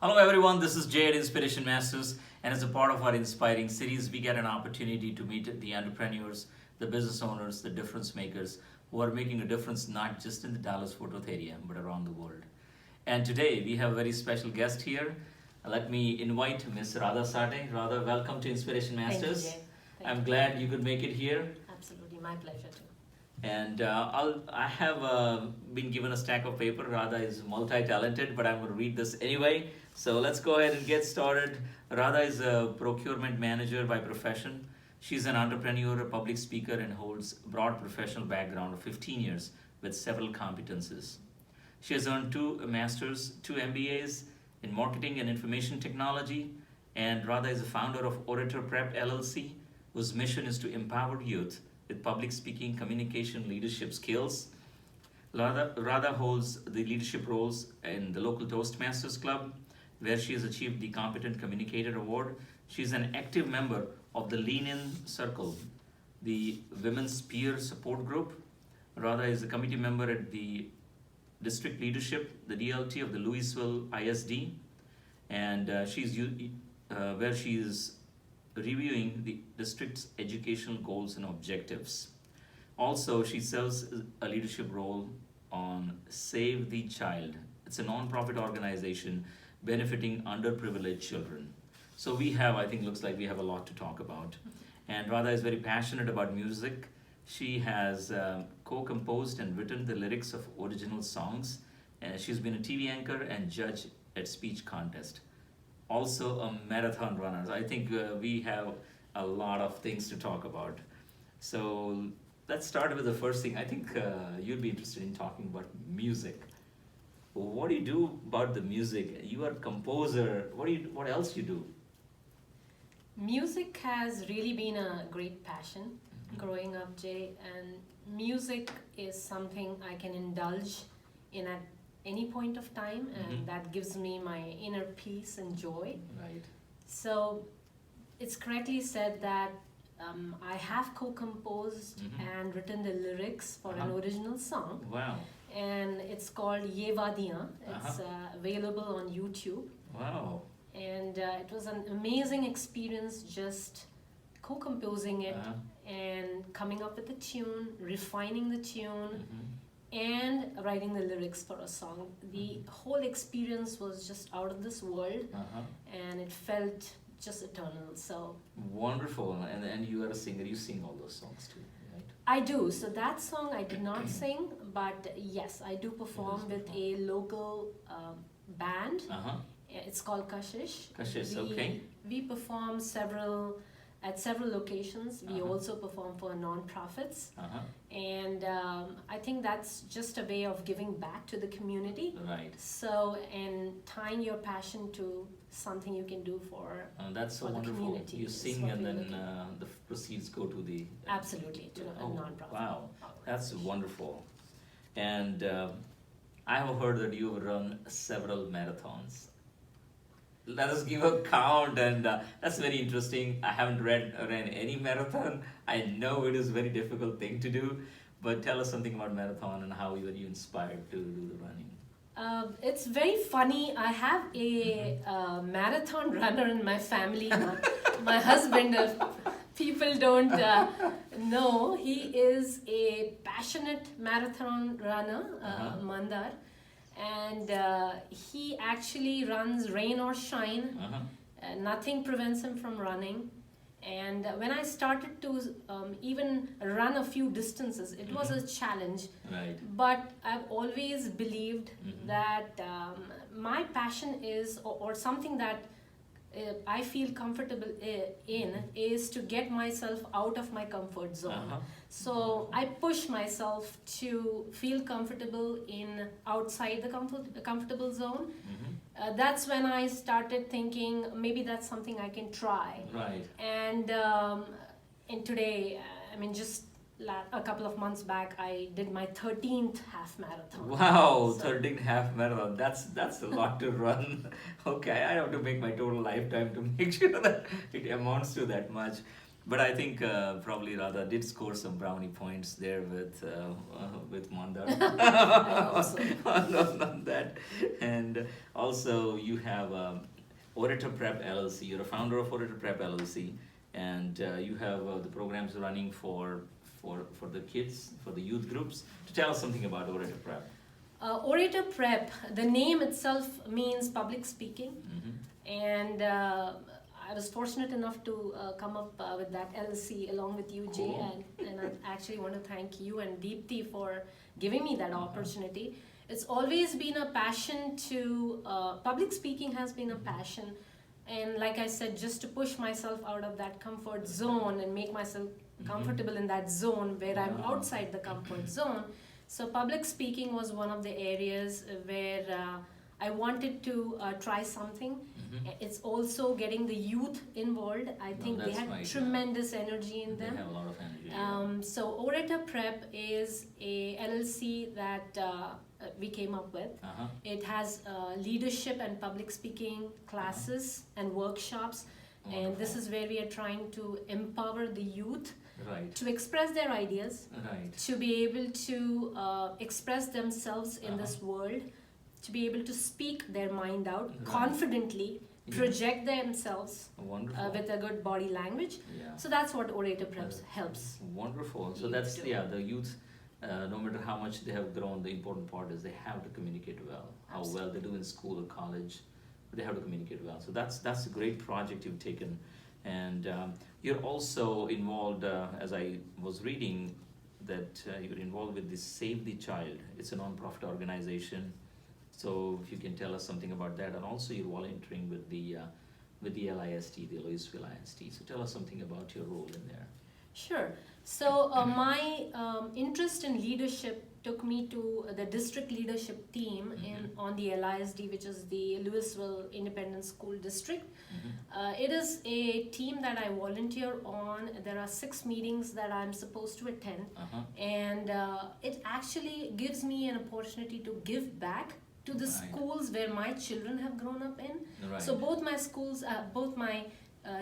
Hello everyone, this is Jay at Inspiration Masters, and as a part of our Inspiring series, we get an opportunity to meet the entrepreneurs, the business owners, the difference makers who are making a difference not just in the Dallas-Fort Worth area, but around the world. And today we have a very special guest here. Let me invite Ms. Radha Sathe. Radha, welcome to Inspiration Masters. Thank you, Jay. I'm glad you could make it here. Absolutely, my pleasure too. And I have been given a stack of paper. Radha is multi-talented, but I'm going to read this anyway. So let's go ahead and get started. Radha is a procurement manager by profession. She's an entrepreneur, a public speaker, and holds a broad professional background of 15 years with several competencies. She has earned 2 masters, 2 MBAs in marketing and information technology. And Radha is the founder of OratorPrep LLC, whose mission is to empower youth with public speaking, communication, leadership skills. Radha holds the leadership roles in the local Toastmasters Club, where she has achieved the Competent Communicator Award. She's an active member of the Lean In Circle, the Women's Peer Support Group. Radha is a committee member at the District Leadership, the DLT of the Lewisville ISD, and where she is reviewing the district's educational goals and objectives. Also, she serves a leadership role on Save the Child. It's a non-profit organization benefiting underprivileged children. So looks like we have a lot to talk about. And Radha is very passionate about music. She has co-composed and written the lyrics of original songs. She's been a TV anchor and judge at speech contest. Also a marathon runner. I think we have a lot of things to talk about. So let's start with the first thing. I think you'd be interested in talking about music. What do you do about the music? You are a composer. What else you do? Music has really been a great passion growing up, Jay, and music is something I can indulge in at any point of time, and that gives me my inner peace and joy. Right. So it's correctly said that I have co-composed and written the lyrics for an original song. Wow. And it's called Ye Wadiyan. It's available on YouTube. Wow. And it was an amazing experience just co-composing it and coming up with a tune, refining the tune, and writing the lyrics for a song. The whole experience was just out of this world, and it felt just eternal. So wonderful. And you are a singer. You sing all those songs too, right? I do. So that song I did not sing, but yes, I do perform with a local band. It's called Kashish. Kashish, okay. We perform at several locations. We also perform for non-profits. And I think that's just a way of giving back to the community. Right. So, and tying your passion to something you can do for that's so for wonderful. the community. You sing and then the proceeds go to the... Absolutely, to a non-profit. Wow, that's wonderful. And I have heard that you have run several marathons. Let us give a count, and that's very interesting. I haven't ran any marathon. I know it is a very difficult thing to do, but tell us something about marathon and how were you inspired to do the running? It's very funny. I have a marathon runner in my family. My husband, people don't know, he is a passionate marathon runner, Mandar. And he actually runs rain or shine. Nothing prevents him from running. And when I started to even run a few distances, it was a challenge. Right. But I've always believed that my passion is, or something that I feel comfortable in, is to get myself out of my comfort zone. So I push myself to feel comfortable in outside the comfortable zone. That's when I started thinking maybe that's something I can try. Right. And today, just a couple of months back, I did my 13th half marathon. Wow, 13th half marathon. That's a lot to run. Okay, I have to make my total lifetime to make sure that it amounts to that much. But I think probably Radha did score some brownie points there with Mandar I hope so. on that. And also you have OratorPrep LLC. You're a founder of OratorPrep LLC, and you have the programs running for the kids, for the youth groups. To tell us something about OratorPrep. OratorPrep, the name itself means public speaking, and I was fortunate enough to come up with that LLC along with you, Jay, Cool. and I actually want to thank you and Dipti for giving me that opportunity. It's always been a passion to, public speaking has been a passion, and like I said, just to push myself out of that comfort zone and make myself comfortable in that zone where I'm Wow. outside the comfort zone. So public speaking was one of the areas where I wanted to try something. It's also getting the youth involved. I think they that's had right, yeah. tremendous energy in They them. have a lot of energy. So OratorPrep is a LLC that we came up with. It has leadership and public speaking classes and workshops, and this is where we are trying to empower the youth Right. to express their ideas, Right. to be able to express themselves in this world, to be able to speak their mind out Right. confidently, Yeah. project themselves Wonderful. with a good body language. Yeah. So that's what OratorPrep helps. Wonderful. So youth that's do. the youth. No matter how much they have grown, the important part is they have to communicate well. How well they do in school or college, they have to communicate well. So that's a great project you've taken, and you're also involved. As I was reading, that you're involved with the Save the Child. It's a non-profit organization. So if you can tell us something about that, and also you're volunteering with the LISD, the Lewisville ISD. So tell us something about your role in there. Sure. So my interest in leadership took me to the district leadership team on the LISD, which is the Lewisville Independent School District. It is a team that I volunteer on. There are 6 meetings that I'm supposed to attend, and it actually gives me an opportunity to give back to the Right. schools where my children have grown up in. Right. So both my schools, both my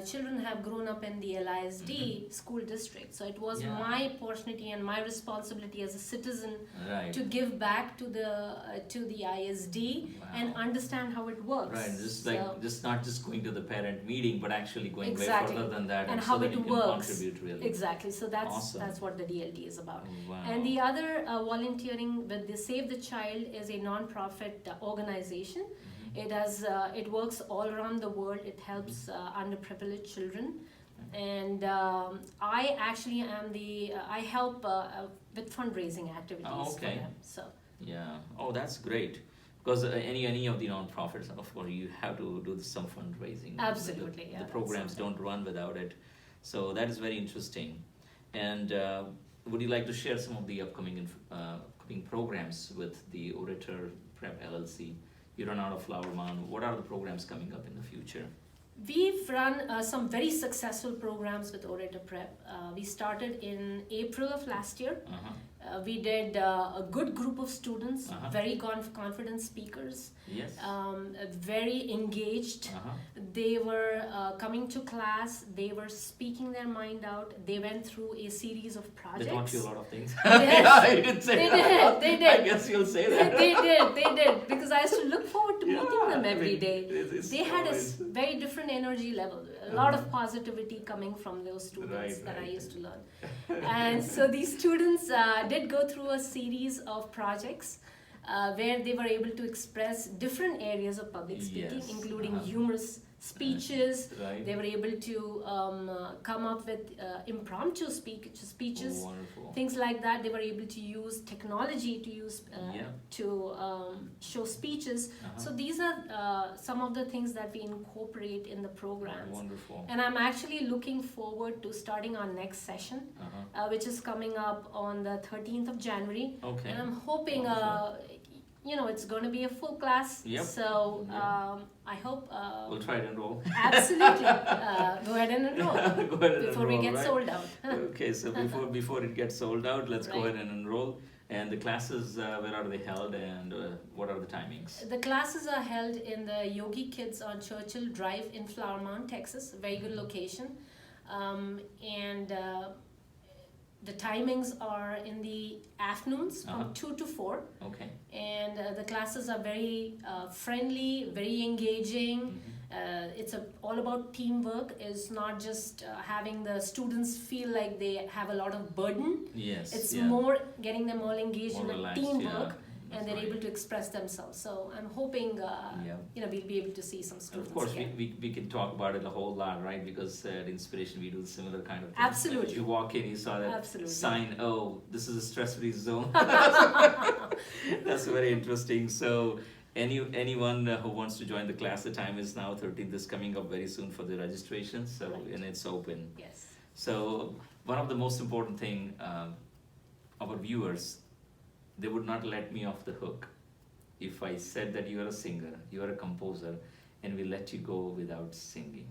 children have grown up in the LISD school district. So it was Yeah. my opportunity and my responsibility as a citizen Right. to give back to the ISD and Wow. understand how it works. Right, just So- like just not just going to the parent meeting, but actually going Exactly. way further than that, And so how that it you can works. contribute really. Exactly. So that's Awesome. what the DLD is about. Wow. And the other volunteering with the Save the Child is a non-profit organization. It works all around the world. It helps underprivileged children, and I actually am I help with fundraising activities for okay. them. So Yeah. Oh, that's great. Because any of the non-profits, of course, you have to do some fundraising. Absolutely, The yeah, that's programs something. don't run without it. So that is very interesting. And would you like to share some of the upcoming programs with the OratorPrep LLC? You run out of Flower Mound. What are the programs coming up in the future? we've run some very successful programs with OratorPrep. We started in April of last year. We did a good group of students, very confident speakers, Yes. very engaged. They were coming to class, they were speaking their mind out, they went through a series of They projects. taught you a lot of things. Yes, Yeah, you did say they that. did, they did. I guess you'll say that. They did, because I used to look forward to meeting Yeah, them I every mean, day. it's They had a always- very different energy level, a lot of positivity coming from those students Right, that I right. used to learn. And so these students did go through a series of projects where they were able to express different areas of public speaking, Yes, including humorous speeches. Right. They were able to come up with impromptu speeches, Oh, wonderful. things like that. They were able to use technology Yeah. to show speeches. So these are some of the things that we incorporate in the programs. Wonderful. And I'm actually looking forward to starting our next session, which is coming up on the 13th of January. Okay. And I'm hoping, it's going to be a full class. Yep. So I hope. We'll try to enroll. Absolutely. Go ahead and enroll Go ahead and before we enroll, get right? sold out. Okay, so before it gets sold out, let's go Right. ahead and enroll. And the classes, where are they held, and what are the timings? The classes are held in the Yogi Kids on Churchill Drive in Flower Mound, Texas. A very good location. And the timings are in the afternoons from 2 to 4. Okay. And the classes are very friendly, very engaging. It's all about teamwork. It's not just having the students feel like they have a lot of burden. Yes. It's more getting them all engaged More in relaxed, teamwork. That's And they're right. able to express themselves. So I'm hoping, we'll be able to see some students. Of course, again. we can talk about it a whole lot, right? Because at Inspiration, we do similar kind of things. Absolutely. Like if you walk in, you saw that Absolutely. sign, oh, this is a stress-free zone. That's very interesting. So anyone who wants to join the class, the time is now 13th, is coming up very soon for the registration. So, Right. and it's open. Yes. So one of the most important thing, our viewers, they would not let me off the hook if I said that you are a singer, you are a composer, and we let you go without singing.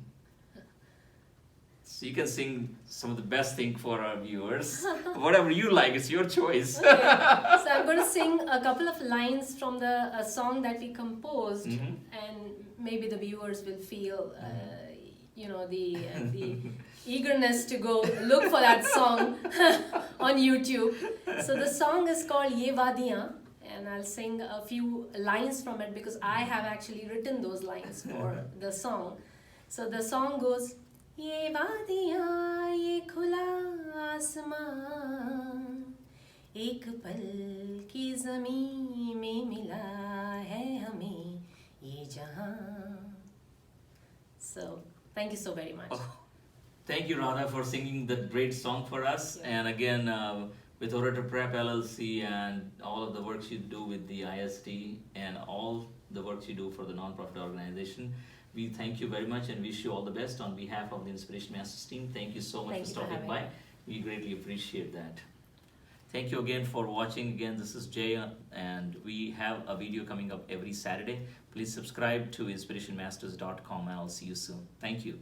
So you can sing some of the best thing for our viewers. Whatever you like, it's your choice. Okay. So I'm going to sing a couple of lines from the song that we composed, and maybe the viewers will feel, the eagerness to go look for that song on YouTube. So the song is called Ye Wadiyan, and I'll sing a few lines from it because I have actually written those lines for the song. So the song goes, Ye Wadiyan, ye khula आसमां एक पल की ज़मीं में मिला है हमें ये जहां. So thank you so very much. Oh, thank you, Radha, for singing that great song for us. Yeah. And again, with OratorPrep LLC and all of the works you do with the ISD and all the works you do for the nonprofit organization, we thank you very much and wish you all the best on behalf of the Inspiration Masters team. Thank you so much Thank for you for stopping having by. me. We greatly appreciate that. Thank you again for watching. Again, this is Jay, and we have a video coming up every Saturday. Please subscribe to inspirationmasters.com, and I'll see you soon. Thank you.